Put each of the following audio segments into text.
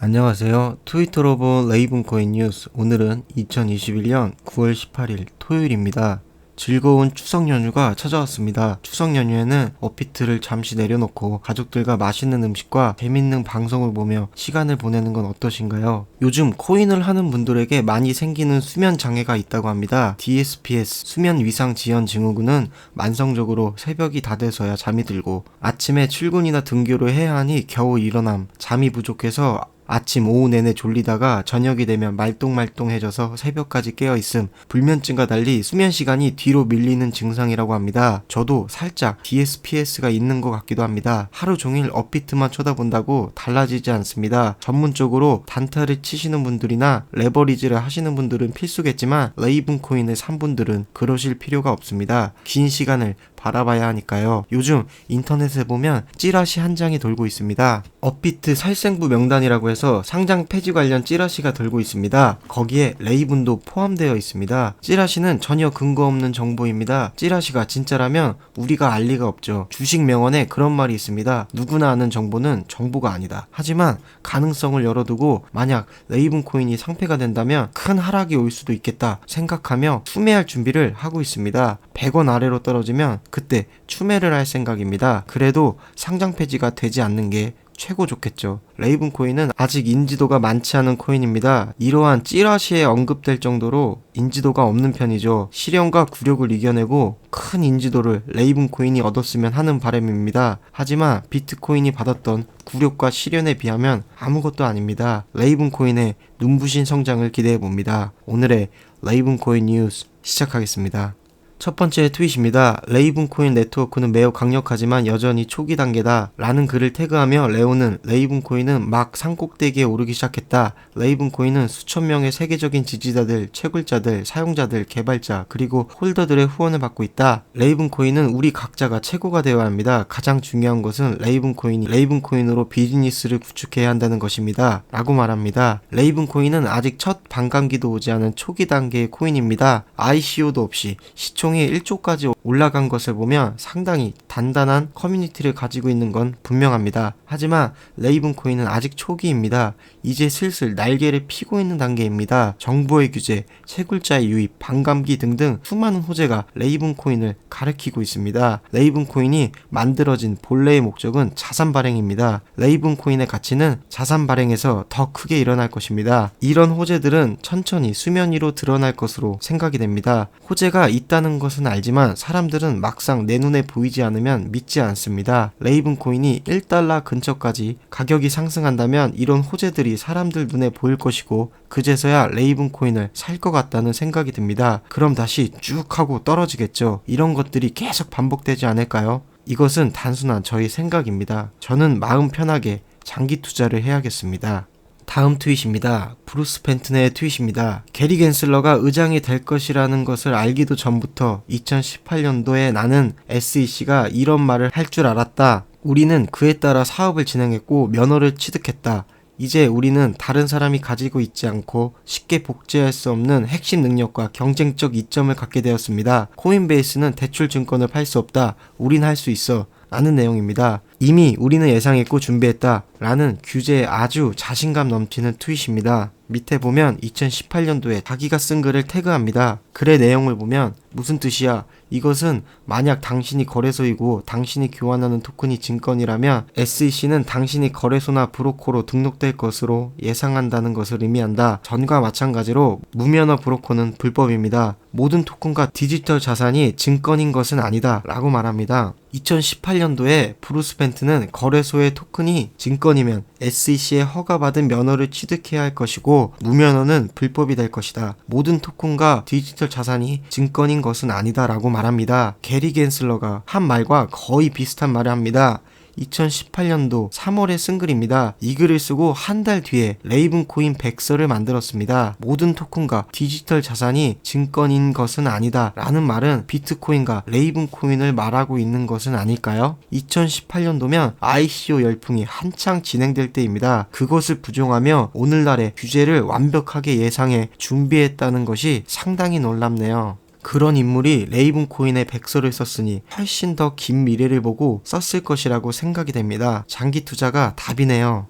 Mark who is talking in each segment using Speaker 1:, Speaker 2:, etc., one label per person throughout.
Speaker 1: 안녕하세요. 트위터로 본 레이븐코인 뉴스. 오늘은 2021년 9월 18일 토요일입니다. 즐거운 추석 연휴가 찾아왔습니다. 추석 연휴에는 업비트를 잠시 내려놓고 가족들과 맛있는 음식과 재밌는 방송을 보며 시간을 보내는 건 어떠신가요? 요즘 코인을 하는 분들에게 많이 생기는 수면 장애가 있다고 합니다. DSPS 수면 위상 지연 증후군은 만성적으로 새벽이 다 돼서야 잠이 들고 아침에 출근이나 등교를 해야 하니 겨우 일어남, 잠이 부족해서 아침 오후 내내 졸리다가 저녁이 되면 말똥말똥해져서 새벽까지 깨어있음, 불면증과 달리 수면 시간이 뒤로 밀리는 증상이라고 합니다. 저도 살짝 DSPS가 있는 것 같기도 합니다. 하루 종일 업비트만 쳐다본다고 달라지지 않습니다. 전문적으로 단타를 치시는 분들이나 레버리지를 하시는 분들은 필수겠지만 레이븐코인을 산 분들은 그러실 필요가 없습니다. 긴 시간을 바라봐야 하니까요. 요즘 인터넷에 보면 찌라시 한 장이 돌고 있습니다. 업비트 살생부 명단이라고 해서 상장 폐지 관련 찌라시가 돌고 있습니다. 거기에 레이븐도 포함되어 있습니다. 찌라시는 전혀 근거 없는 정보입니다. 찌라시가 진짜라면 우리가 알 리가 없죠. 주식 명언에 그런 말이 있습니다. 누구나 아는 정보는 정보가 아니다. 하지만 가능성을 열어두고 만약 레이븐 코인이 상폐가 된다면 큰 하락이 올 수도 있겠다 생각하며 추매할 준비를 하고 있습니다. 100원 아래로 떨어지면 그때 추매를 할 생각입니다. 그래도 상장 폐지가 되지 않는 게 최고 좋겠죠. 레이븐 코인은 아직 인지도가 많지 않은 코인입니다. 이러한 찌라시에 언급될 정도로 인지도가 없는 편이죠. 시련과 굴욕을 이겨내고 큰 인지도를 레이븐 코인이 얻었으면 하는 바람입니다. 하지만 비트코인이 받았던 굴욕과 시련에 비하면 아무것도 아닙니다. 레이븐 코인의 눈부신 성장을 기대해 봅니다. 오늘의 레이븐 코인 뉴스 시작하겠습니다. 첫 번째 트윗입니다. 레이븐코인 네트워크는 매우 강력하지만 여전히 초기 단계다 라는 글을 태그하며 레오는 레이븐코인은 막 산꼭대기에 오르기 시작했다. 레이븐코인은 수천 명의 세계적인 지지자들, 채굴자들, 사용자들, 개발자 그리고 홀더들의 후원을 받고 있다. 레이븐코인은 우리 각자가 최고가 되어야 합니다. 가장 중요한 것은 레이븐코인이 레이븐코인으로 비즈니스를 구축해야 한다는 것입니다. 라고 말합니다. 레이븐코인은 아직 첫 반감기도 오지 않은 초기 단계의 코인입니다. ICO도 없이 시총이 1조까지 올라간 것을 보면 상당히 단단한 커뮤니티를 가지고 있는 건 분명합니다. 하지만 레이븐코인은 아직 초기입니다. 이제 슬슬 날개를 피고 있는 단계입니다. 정부의 규제, 채굴자의 유입, 반감기 등등 수많은 호재가 레이븐코인을 가리키고 있습니다. 레이븐코인이 만들어진 본래의 목적은 자산 발행입니다. 레이븐코인의 가치는 자산 발행에서 더 크게 일어날 것입니다. 이런 호재들은 천천히 수면 위로 드러날 것으로 생각이 됩니다. 호재가 있다는 것은 알지만 사람들은 막상 내 눈에 보이지 않으면 믿지 않습니다. 레이븐코인이 1달러 근처까지 가격이 상승한다면 이런 호재들이 사람들 눈에 보일 것이고 그제서야 레이븐코인을 살 것 같다는 생각이 듭니다. 그럼 다시 쭉 하고 떨어지겠죠. 이런 것들이 계속 반복되지 않을까요? 이것은 단순한 저의 생각입니다. 저는 마음 편하게 장기 투자를 해야겠습니다. 다음 트윗입니다. 브루스 펜튼의 트윗입니다. 게리 갠슬러가 의장이 될 것이라는 것을 알기도 전부터 2018년도에 나는 SEC가 이런 말을 할 줄 알았다. 우리는 그에 따라 사업을 진행했고 면허를 취득했다. 이제 우리는 다른 사람이 가지고 있지 않고 쉽게 복제할 수 없는 핵심 능력과 경쟁적 이점을 갖게 되었습니다. 코인베이스는 대출 증권을 팔 수 없다. 우린 할 수 있어. 라는 내용입니다. 이미 우리는 예상했고 준비했다 라는 규제에 아주 자신감 넘치는 트윗입니다. 밑에 보면 2018년도에 자기가 쓴 글을 태그합니다. 글의 내용을 보면 무슨 뜻이야? 이것은 만약 당신이 거래소이고 당신이 교환하는 토큰이 증권이라면 SEC는 당신이 거래소나 브로커로 등록될 것으로 예상한다는 것을 의미한다. 전과 마찬가지로 무면허 브로커는 불법입니다. 모든 토큰과 디지털 자산이 증권인 것은 아니다 라고 말합니다. 2018년도에 브루스 펜튼은 거래소의 토큰이 증권이면 SEC에 허가받은 면허를 취득해야 할 것이고 무면허는 불법이 될 것이다. 모든 토큰과 디지털 자산이 증권인 것은 아니다 라고 말합니다. 게리 갠슬러가 한 말과 거의 비슷한 말을 합니다. 2018년도 3월에 쓴 글입니다. 이 글을 쓰고 한 달 뒤에 레이븐코인 백서를 만들었습니다. 모든 토큰과 디지털 자산이 증권인 것은 아니다 라는 말은 비트코인과 레이븐코인을 말하고 있는 것은 아닐까요? 2018년도면 ICO 열풍이 한창 진행될 때입니다. 그것을 부정하며 오늘날의 규제를 완벽하게 예상해 준비했다는 것이 상당히 놀랍네요. 그런 인물이 레이븐코인의 백서를 썼으니 훨씬 더 긴 미래를 보고 썼을 것이라고 생각이 됩니다. 장기 투자가 답이네요.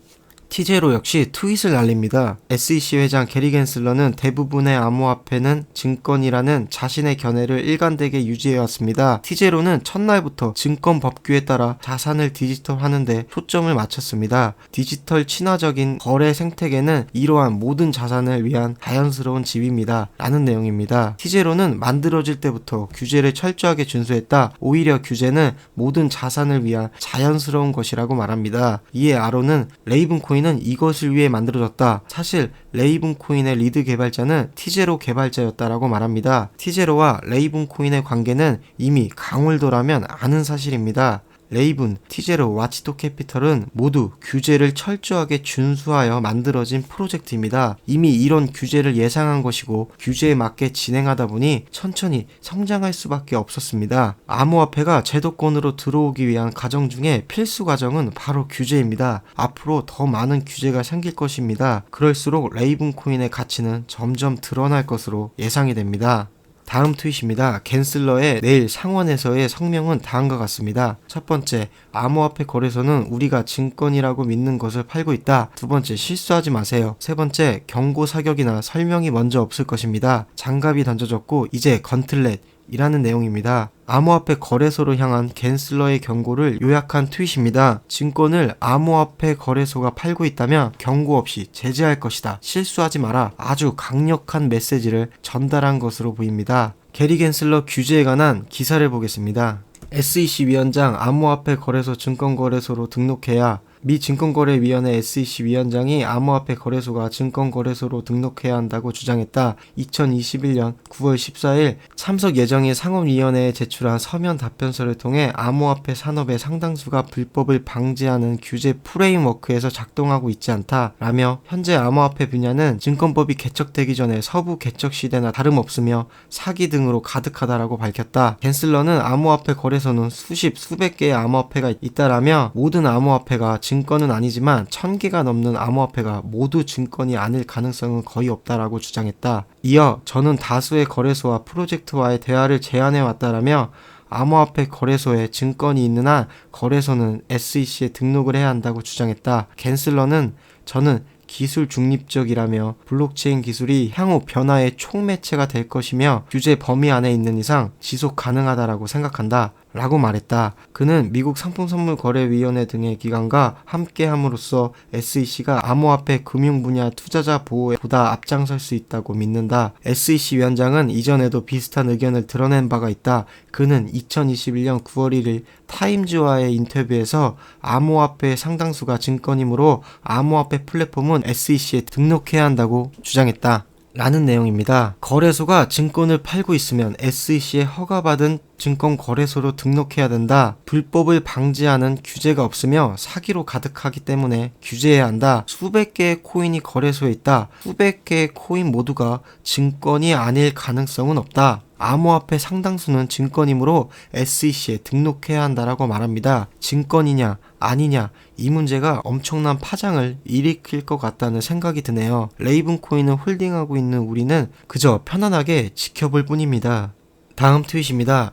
Speaker 1: 티제로 역시 트윗을 날립니다. SEC 회장 게리 겐슬러는 대부분의 암호화폐는 증권이라는 자신의 견해를 일관되게 유지해왔습니다. 티제로는 첫날부터 증권 법규에 따라 자산을 디지털하는 데 초점을 맞췄습니다. 디지털 친화적인 거래 생태계는 이러한 모든 자산을 위한 자연스러운 집입니다. 라는 내용입니다. 티제로는 만들어질 때부터 규제를 철저하게 준수했다. 오히려 규제는 모든 자산을 위한 자연스러운 것이라고 말합니다. 이에 아론은 레이븐 코인은 이것을 위해 만들어졌다. 사실 레이븐 코인의 리드 개발자는 티제로 개발자였다라고 말합니다. 티제로와 레이븐 코인의 관계는 이미 강홀도라면 아는 사실입니다. 레이븐, 티제로, 와치도 캐피털은 모두 규제를 철저하게 준수하여 만들어진 프로젝트입니다. 이미 이런 규제를 예상한 것이고 규제에 맞게 진행하다 보니 천천히 성장할 수밖에 없었습니다. 암호화폐가 제도권으로 들어오기 위한 과정 중에 필수 과정은 바로 규제입니다. 앞으로 더 많은 규제가 생길 것입니다. 그럴수록 레이븐 코인의 가치는 점점 드러날 것으로 예상이 됩니다. 다음 트윗입니다. 겐슬러의 내일 상원에서의 성명은 다음과 같습니다. 첫 번째, 암호화폐 거래소는 우리가 증권이라고 믿는 것을 팔고 있다. 두 번째, 실수하지 마세요. 세 번째, 경고 사격이나 설명이 먼저 없을 것입니다. 장갑이 던져졌고 이제 건틀렛 이라는 내용입니다. 암호화폐 거래소로 향한 겐슬러의 경고를 요약한 트윗입니다. 증권을 암호화폐 거래소가 팔고 있다면 경고 없이 제재할 것이다. 실수하지 마라. 아주 강력한 메시지를 전달한 것으로 보입니다. 게리 겐슬러 규제에 관한 기사를 보겠습니다. SEC 위원장 암호화폐 거래소 증권거래소로 등록해야 미 증권거래위원회 SEC 위원장이 암호화폐 거래소가 증권거래소로 등록해야 한다고 주장했다. 2021년 9월 14일 참석 예정인 상원위원회에 제출한 서면 답변서를 통해 암호화폐 산업의 상당수가 불법을 방지하는 규제 프레임워크에서 작동하고 있지 않다 라며 현재 암호화폐 분야는 증권법이 개척되기 전에 서부 개척 시대나 다름없으며 사기 등으로 가득하다라고 밝혔다. 겐슬러는 암호화폐 거래소는 수백 개의 암호화폐가 있다라며 모든 암호화폐가 증권은 아니지만 1000개가 넘는 암호화폐가 모두 증권이 아닐 가능성은 거의 없다라고 주장했다. 이어 저는 다수의 거래소와 프로젝트와의 대화를 제안해 왔다라며 암호화폐 거래소에 증권이 있는 한 거래소는 SEC에 등록을 해야 한다고 주장했다. 겐슬러는 저는 기술 중립적이라며 블록체인 기술이 향후 변화의 총매체가 될 것이며 규제 범위 안에 있는 이상 지속 가능하다라고 생각한다 라고 말했다. 그는 미국 상품선물거래위원회 등의 기관과 함께함으로써 SEC가 암호화폐 금융 분야 투자자 보호에 보다 앞장설 수 있다고 믿는다. SEC 위원장은 이전에도 비슷한 의견을 드러낸 바가 있다. 그는 2021년 9월 1일 타임즈와의 인터뷰에서 암호화폐의 상당수가 증권이므로 암호화폐 플랫폼은 SEC에 등록해야 한다고 주장했다. 라는 내용입니다. 거래소가 증권을 팔고 있으면 SEC에 허가받은 증권거래소로 등록해야 된다. 불법을 방지하는 규제가 없으며 사기로 가득하기 때문에 규제해야 한다. 수백 개의 코인이 거래소에 있다. 수백 개의 코인 모두가 증권이 아닐 가능성은 없다. 암호화폐 상당수는 증권이므로 SEC에 등록해야 한다라고 말합니다. 증권이냐 아니냐 이 문제가 엄청난 파장을 일으킬 것 같다는 생각이 드네요. 레이븐 코인을 홀딩하고 있는 우리는 그저 편안하게 지켜볼 뿐입니다. 다음 트윗입니다.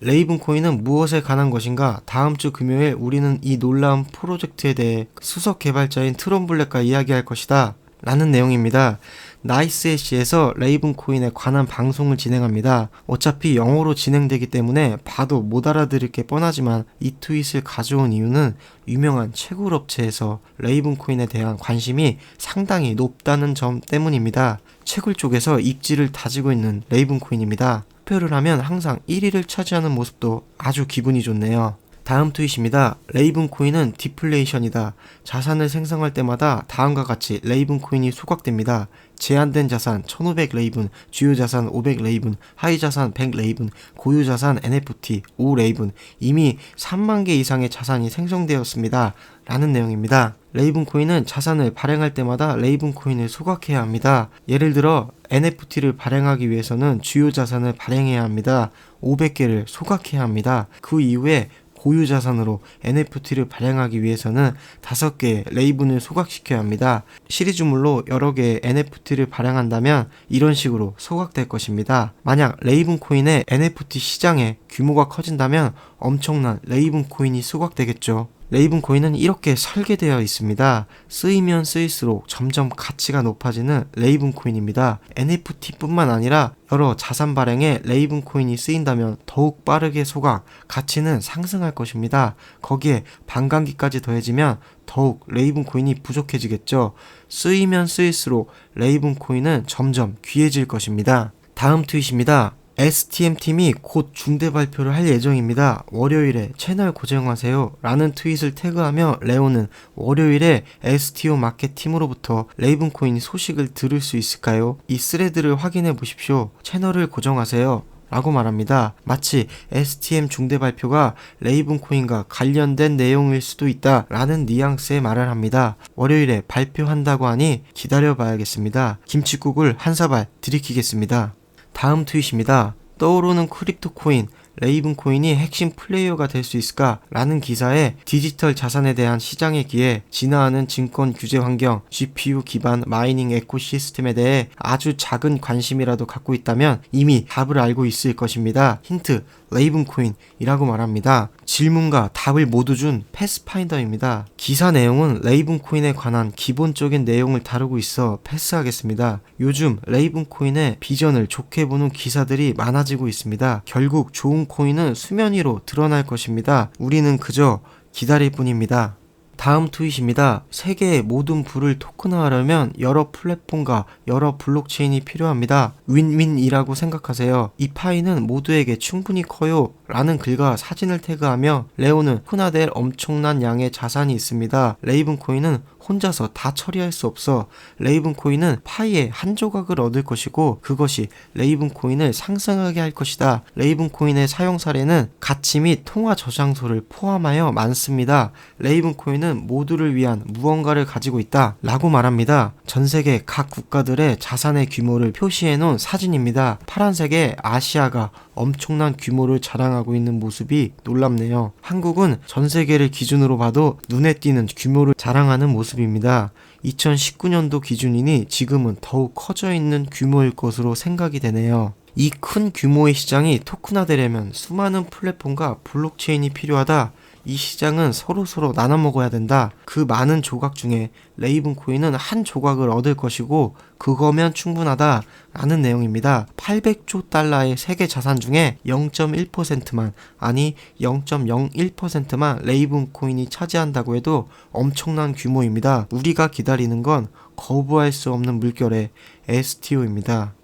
Speaker 1: 레이븐 코인은 무엇에 관한 것인가? 다음 주 금요일 우리는 이 놀라운 프로젝트에 대해 수석 개발자인 트론 블랙과 이야기할 것이다. 라는 내용입니다. 나이스애쉬에서 레이븐 코인에 관한 방송을 진행합니다. 어차피 영어로 진행되기 때문에 봐도 못 알아들을 게 뻔하지만 이 트윗을 가져온 이유는 유명한 채굴 업체에서 레이븐 코인에 대한 관심이 상당히 높다는 점 때문입니다. 채굴 쪽에서 입지를 다지고 있는 레이븐 코인입니다. 투표를 하면 항상 1위를 차지하는 모습도 아주 기분이 좋네요. 다음 트윗입니다. 레이븐 코인은 디플레이션이다. 자산을 생성할 때마다 다음과 같이 레이븐 코인이 소각됩니다. 제한된 자산 1500 레이븐, 주요 자산 500 레이븐, 하위 자산 100 레이븐, 고유 자산 NFT 5 레이븐, 이미 3만 개 이상의 자산이 생성되었습니다. 라는 내용입니다. 레이븐 코인은 자산을 발행할 때마다 레이븐 코인을 소각해야 합니다. 예를 들어 NFT를 발행하기 위해서는 주요 자산을 발행해야 합니다. 500개를 소각해야 합니다. 그 이후에 고유 자산으로 NFT를 발행하기 위해서는 5개의 레이븐을 소각시켜야 합니다. 시리즈물로 여러 개의 NFT를 발행한다면 이런 식으로 소각될 것입니다. 만약 레이븐 코인의 NFT 시장의 규모가 커진다면 엄청난 레이븐 코인이 소각되겠죠. 레이븐 코인은 이렇게 설계되어 있습니다. 쓰이면 쓰일수록 점점 가치가 높아지는 레이븐 코인입니다. NFT뿐만 아니라 여러 자산 발행에 레이븐 코인이 쓰인다면 더욱 빠르게 소각, 가치는 상승할 것입니다. 거기에 반감기까지 더해지면 더욱 레이븐 코인이 부족해지겠죠. 쓰이면 쓰일수록 레이븐 코인은 점점 귀해질 것입니다. 다음 트윗입니다. STM팀이 곧 중대 발표를 할 예정입니다. 월요일에 채널 고정하세요 라는 트윗을 태그하며 레오는 월요일에 STO 마켓팀으로부터 레이븐 코인 소식을 들을 수 있을까요? 이 스레드를 확인해 보십시오. 채널을 고정하세요 라고 말합니다. 마치 STM 중대 발표가 레이븐 코인과 관련된 내용일 수도 있다 라는 뉘앙스의 말을 합니다. 월요일에 발표한다고 하니 기다려 봐야겠습니다. 김칫국을 한 사발 들이키겠습니다. 다음 트윗입니다. 떠오르는 크립토 코인, 레이븐 코인이 핵심 플레이어가 될 수 있을까? 라는 기사에 디지털 자산에 대한 시장에 기해 진화하는 증권 규제 환경, GPU 기반 마이닝 에코시스템에 대해 아주 작은 관심이라도 갖고 있다면 이미 답을 알고 있을 것입니다. 힌트, 레이븐 코인이라고 말합니다. 질문과 답을 모두 준 패스파인더입니다. 기사 내용은 레이븐 코인에 관한 기본적인 내용을 다루고 있어 패스하겠습니다. 요즘 레이븐 코인의 비전을 좋게 보는 기사들이 많아지고 있습니다. 결국 좋은 코인은 수면 위로 드러날 것입니다. 우리는 그저 기다릴 뿐입니다. 다음 트윗입니다. 세계의 모든 부를 토큰화하려면 여러 플랫폼과 여러 블록체인이 필요합니다. 윈윈이라고 생각하세요. 이 파이는 모두에게 충분히 커요 라는 글과 사진을 태그하며 레오는 토큰화될 엄청난 양의 자산이 있습니다. 레이븐 코인은 혼자서 다 처리할 수 없어. 레이븐 코인은 파이의 한 조각을 얻을 것이고 그것이 레이븐 코인을 상승하게 할 것이다. 레이븐 코인의 사용 사례는 가치 및 통화 저장소를 포함하여 많습니다. 레이븐 코인은 모두를 위한 무언가를 가지고 있다 라고 말합니다. 전세계 각 국가들의 자산의 규모를 표시해 놓은 사진입니다. 파란색의 아시아가 엄청난 규모를 자랑하고 있는 모습이 놀랍네요. 한국은 전세계를 기준으로 봐도 눈에 띄는 규모를 자랑하는 모습입니다. 2019년도 기준이니 지금은 더욱 커져 있는 규모일 것으로 생각이 되네요. 이 큰 규모의 시장이 토큰화되려면 수많은 플랫폼과 블록체인이 필요하다. 이 시장은 서로 나눠 먹어야 된다. 그 많은 조각 중에 레이븐 코인은 한 조각을 얻을 것이고 그거면 충분하다 라는 내용입니다. 800조 달러의 세계 자산 중에 0.1%만 아니 0.01%만 레이븐 코인이 차지한다고 해도 엄청난 규모입니다. 우리가 기다리는 건 거부할 수 없는 물결의 STO입니다.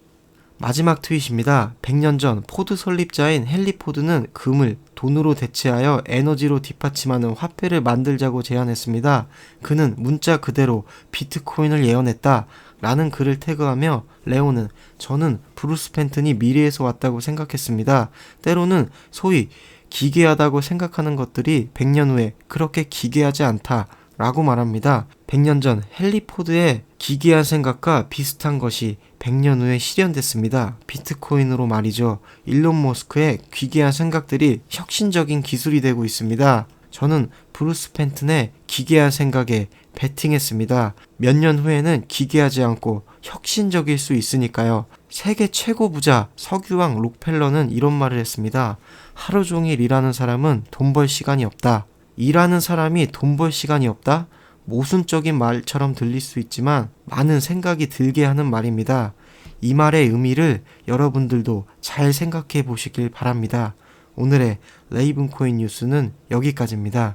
Speaker 1: 마지막 트윗입니다. 100년 전 포드 설립자인 헨리 포드는 금을 돈으로 대체하여 에너지로 뒷받침하는 화폐를 만들자고 제안했습니다. 그는 문자 그대로 비트코인을 예언했다 라는 글을 태그하며 레오는 저는 브루스 펜튼이 미래에서 왔다고 생각했습니다. 때로는 소위 기괴하다고 생각하는 것들이 100년 후에 그렇게 기괴하지 않다 라고 말합니다. 100년 전 헨리 포드의 기괴한 생각과 비슷한 것이 100년 후에 실현됐습니다. 비트코인으로 말이죠. 일론 머스크의 기괴한 생각들이 혁신적인 기술이 되고 있습니다. 저는 브루스 펜튼의 기괴한 생각에 베팅했습니다. 몇 년 후에는 기괴하지 않고 혁신적일 수 있으니까요. 세계 최고 부자 석유왕 록펠러는 이런 말을 했습니다. 하루 종일 일하는 사람은 돈 벌 시간이 없다. 일하는 사람이 돈 벌 시간이 없다? 모순적인 말처럼 들릴 수 있지만 많은 생각이 들게 하는 말입니다. 이 말의 의미를 여러분들도 잘 생각해 보시길 바랍니다. 오늘의 레이븐 코인 뉴스는 여기까지입니다.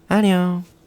Speaker 1: 안녕.